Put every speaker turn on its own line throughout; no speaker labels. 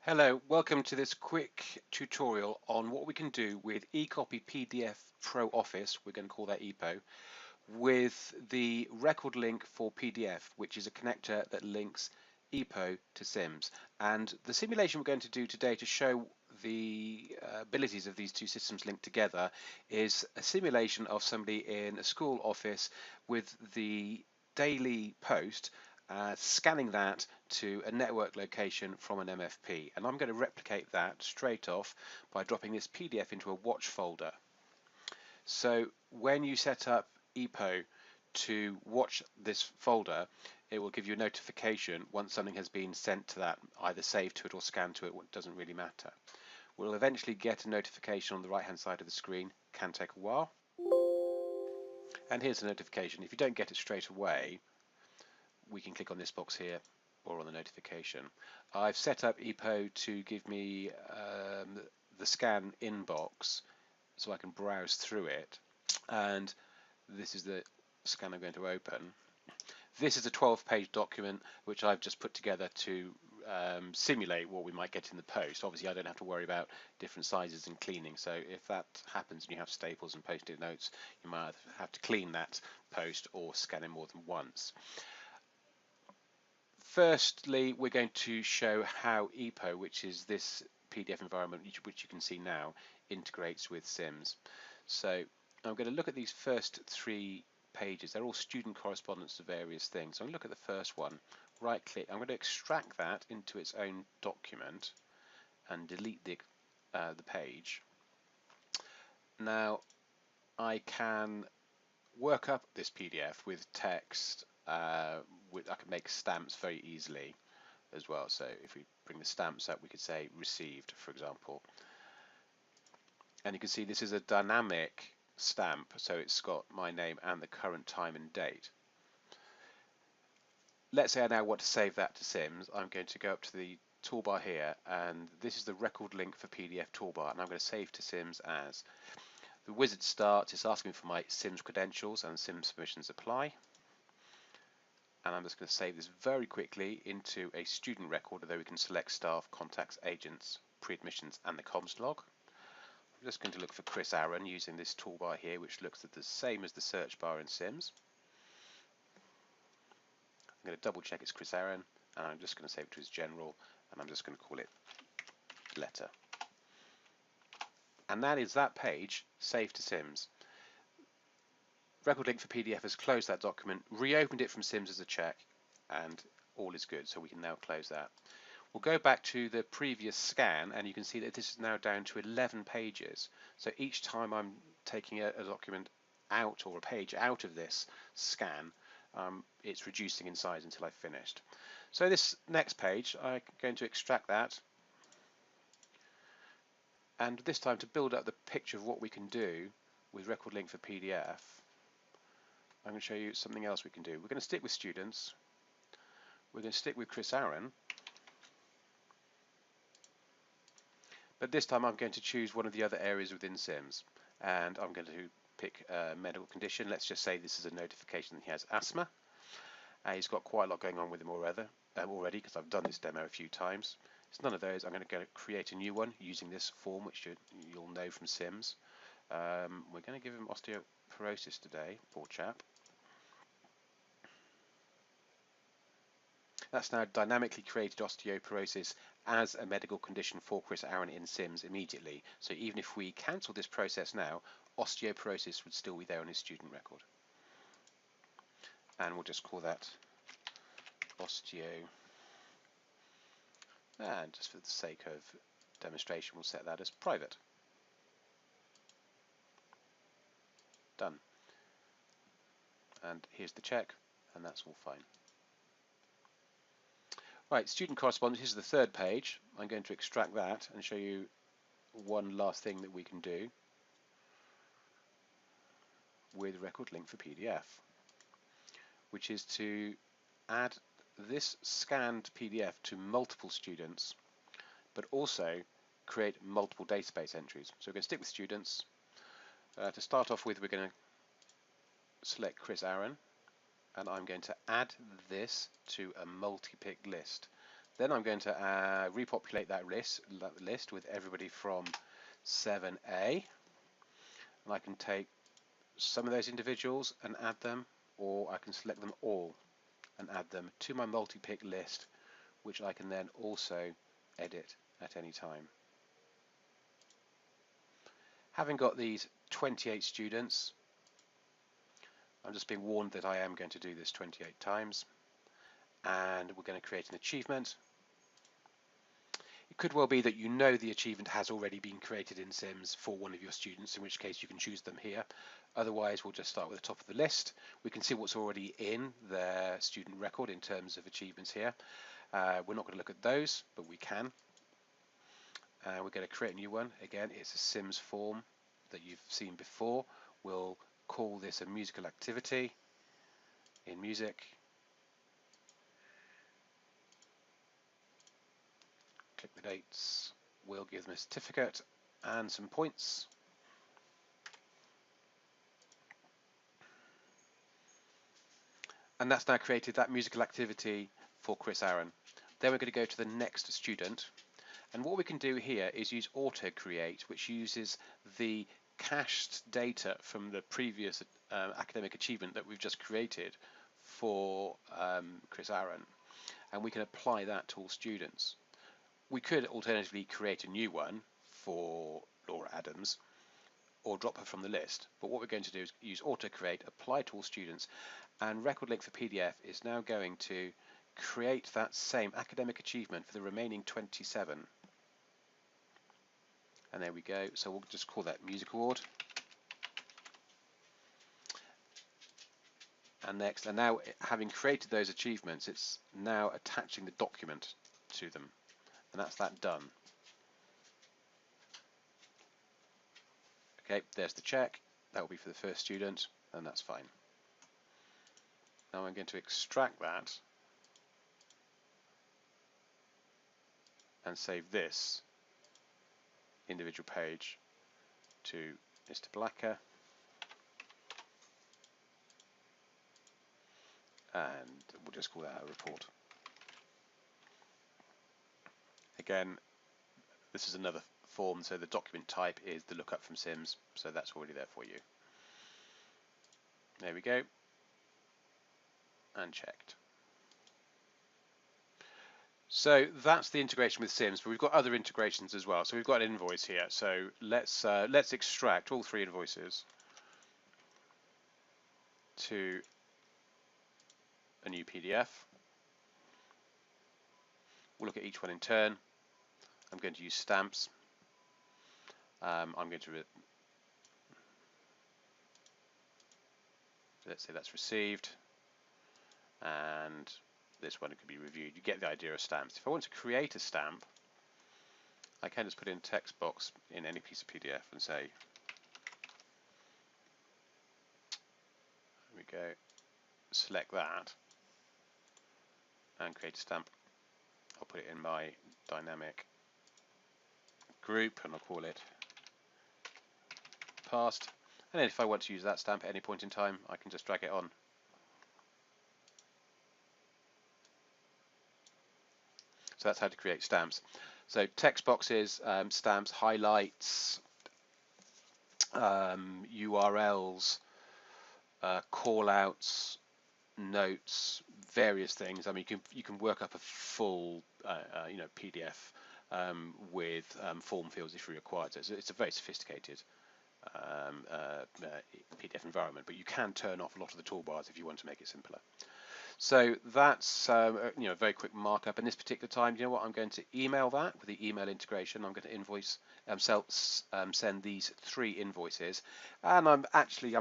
Hello, welcome to this quick tutorial on what we can do with eCopy PDF Pro Office, we're going to call that EPPO, with the RecordLink for PDF, which is a connector that links EPPO to SIMS. And the simulation we're going to do today to show the abilities of these two systems linked together is a simulation of somebody in a school office with the daily post scanning that to a network location from an MFP. And I'm going to replicate that straight off by dropping this PDF into a watch folder. So when you set up EPPO to watch this folder, it will give you a notification once something has been sent to that, either saved to it or scanned to it, it doesn't really matter. We'll eventually get a notification on the right hand side of the screen, can take a while. And here's the notification. If you don't get it straight away, we can click on this box here or on the notification. I've set up EPPO to give me the scan inbox so I can browse through it, and this is the scan I'm going to open. This is a 12-page document which I've just put together to simulate what we might get in the post. Obviously I don't have to worry about different sizes and cleaning, so if that happens and you have staples and post-it notes, you might have to clean that post or scan it more than once. Firstly, we're going to show how EPPO, which is this PDF environment which you can see now, integrates with SIMS. So I'm going to look at these first 3 pages. They're all student correspondence to various things. So I'm going to look at the first one, right click. I'm going to extract that into its own document and delete the page. Now I can work up this PDF with text. I can make stamps very easily as well. So if we bring the stamps up, we could say received, for example. And you can see this is a dynamic stamp, so it's got my name and the current time and date. Let's say I now want to save that to SIMS. I'm going to go up to the toolbar here, and this is the RecordLink for PDF toolbar, and I'm going to save to SIMS as. The wizard starts, it's asking for my SIMS credentials, and SIMS permissions apply. And I'm just going to save this very quickly into a student record, although we can select staff, contacts, agents, pre-admissions, and the comms log. I'm just going to look for Chris Aaron using this toolbar here, which looks at the same as the search bar in SIMS. I'm going to double check it's Chris Aaron, and I'm just going to save it to as general, and I'm just going to call it letter. And that is that page saved to SIMS. RecordLink for PDF has closed that document, reopened it from SIMS as a check, and all is good, so we can now close that. We'll go back to the previous scan, and you can see that this is now down to 11 pages. So each time I'm taking a document out or a page out of this scan, it's reducing in size until I've finished. So this next page, I'm going to extract that, and this time to build up the picture of what we can do with RecordLink for PDF, I'm going to show you something else we can do. We're going to stick with students. We're going to stick with Chris Aaron. But this time I'm going to choose one of the other areas within SIMS. And I'm going to pick a medical condition. Let's just say this is a notification that he has asthma. He's got quite a lot going on with him already because I've done this demo a few times. It's none of those. I'm going to go create a new one using this form, which you'll know from SIMS. We're going to give him osteoporosis today, poor chap. That's now dynamically created osteoporosis as a medical condition for Chris Aaron in SIMS immediately. So even if we cancel this process now, osteoporosis would still be there on his student record. And we'll just call that osteo. And just for the sake of demonstration, we'll set that as private. Done. And here's the check, and that's all fine. Right, student correspondence, here's the third page. I'm going to extract that and show you one last thing that we can do with RecordLink for PDF, which is to add this scanned PDF to multiple students, but also create multiple database entries. So we're going to stick with students. To start off with, we're going to select Chris Aaron, and I'm going to add this to a multi-pick list. Then I'm going to repopulate that list with everybody from 7A, and I can take some of those individuals and add them, or I can select them all and add them to my multi-pick list, which I can then also edit at any time. Having got these 28 students, I'm just being warned that I am going to do this 28 times, and we're going to create an achievement. It could well be that you know the achievement has already been created in Sims for one of your students, in which case you can choose them here. Otherwise, we'll just start with the top of the list. We can see what's already in their student record in terms of achievements here. We're not going to look at those, but we can. We're going to create a new one. Again, it's a Sims form that you've seen before. We'll call this a musical activity in music. Click the dates. We'll give them a certificate and some points. And that's now created that musical activity for Chris Aaron. Then we're going to go to the next student. And what we can do here is use auto create, which uses the cached data from the previous academic achievement that we've just created for Chris Aaron. And we can apply that to all students. We could alternatively create a new one for Laura Adams or drop her from the list. But what we're going to do is use auto create, apply to all students, and RecordLink for PDF is now going to create that same academic achievement for the remaining 27. And there we go. So we'll just call that Music Award. And next, and now having created those achievements, it's now attaching the document to them. And that's that done. Okay, there's the check. That will be for the first student, and that's fine. Now I'm going to extract that and save this individual page to Mr. Blacker, and we'll just call that a report. Again, this is another form, so the document type is the lookup from Sims, so that's already there for you. There we go, and checked. So that's the integration with Sims, but we've got other integrations as well. So we've got an invoice here. So let's extract all three invoices to a new PDF. We'll look at each one in turn. I'm going to use stamps. I'm going to let's say that's received, and this one could be reviewed. You get the idea of stamps. If I want to create a stamp, I can just put in a text box in any piece of PDF and say, there we go, select that and create a stamp. I'll put it in my dynamic group and I'll call it past. And then if I want to use that stamp at any point in time, I can just drag it on. So that's how to create stamps. So text boxes, stamps, highlights, URLs, call-outs, notes, various things. I mean, you can work up a full PDF with form fields if you require. So it's a very sophisticated PDF environment, but you can turn off a lot of the toolbars if you want to make it simpler. So that's a very quick markup. In this particular time, you know what? I'm going to email that with the email integration. I'm going to invoice, send these 3 invoices, and I'm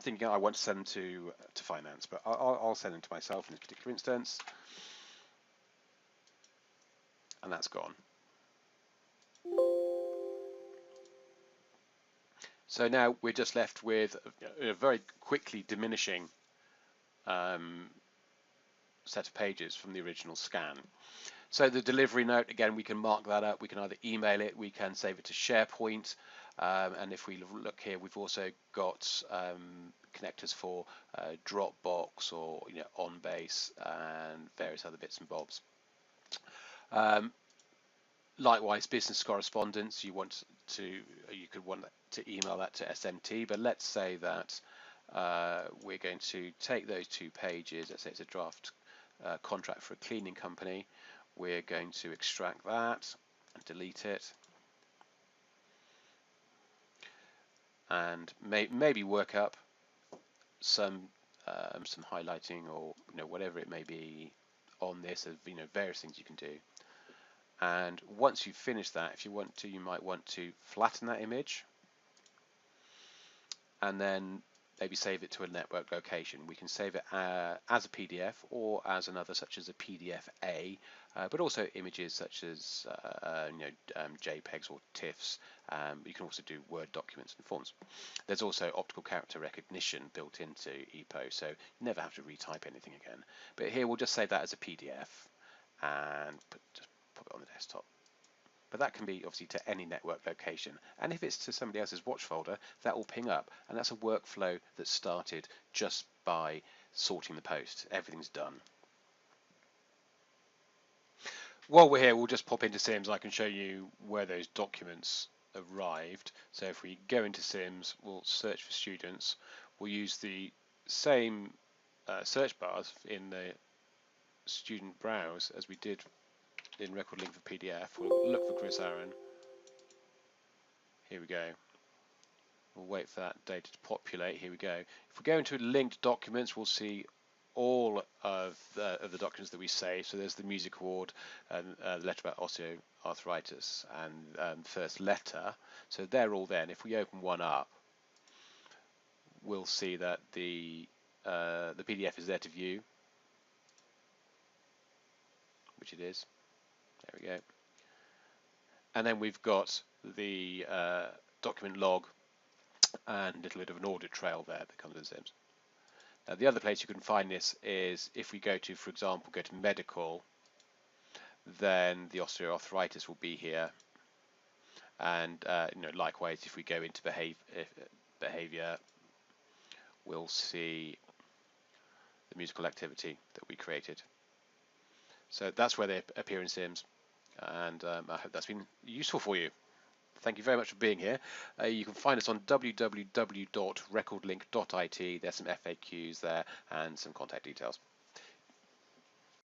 thinking I want to send them to finance, but I'll send them to myself in this particular instance, and that's gone. So now we're just left with a very quickly diminishing set of pages from the original scan. So the delivery note, again, we can mark that up. We can either email it, we can save it to SharePoint, and if we look here, we've also got connectors for Dropbox or OnBase and various other bits and bobs. Likewise, business correspondence, you could want to email that to SMT, but let's say that we're going to take those 2 pages. Let's say it's a draft contract for a cleaning company. We're going to extract that and delete it, and maybe work up some highlighting, or whatever it may be on this. Of various things you can do. And once you've finished that, if you want to, you might want to flatten that image and then maybe save it to a network location. We can save it as a PDF or as another, such as a PDF-A, but also images such as JPEGs or TIFFs. You can also do Word documents and forms. There's also optical character recognition built into EPPO, so you never have to retype anything again. But here we'll just save that as a PDF and just put it on the desktop. But that can be obviously to any network location, and if it's to somebody else's watch folder, that will ping up, and that's a workflow that started just by sorting the post. Everything's done. While we're here, we'll just pop into Sims. I can show you where those documents arrived. So if we go into Sims, we'll search for students. We'll use the same search bars in the student browse as we did in RecordLink for PDF. We'll look for Chris Aaron. Here we go. We'll wait for that data to populate. Here we go. If we go into linked documents, we'll see all of the documents that we saved. So there's the music award, and the letter about osteoarthritis, and first letter. So they're all there. And if we open one up, we'll see that the PDF is there to view, which it is. There we go. And then we've got the document log and a little bit of an audit trail there that comes in Sims. Now, the other place you can find this is if we go to, for example, go to medical, then the osteoarthritis will be here. And likewise, if we go into behavior, we'll see the musical activity that we created. So that's where they appear in Sims, and I hope that's been useful for you. Thank you very much for being here. You can find us on www.recordlink.it. There's some FAQs there and some contact details.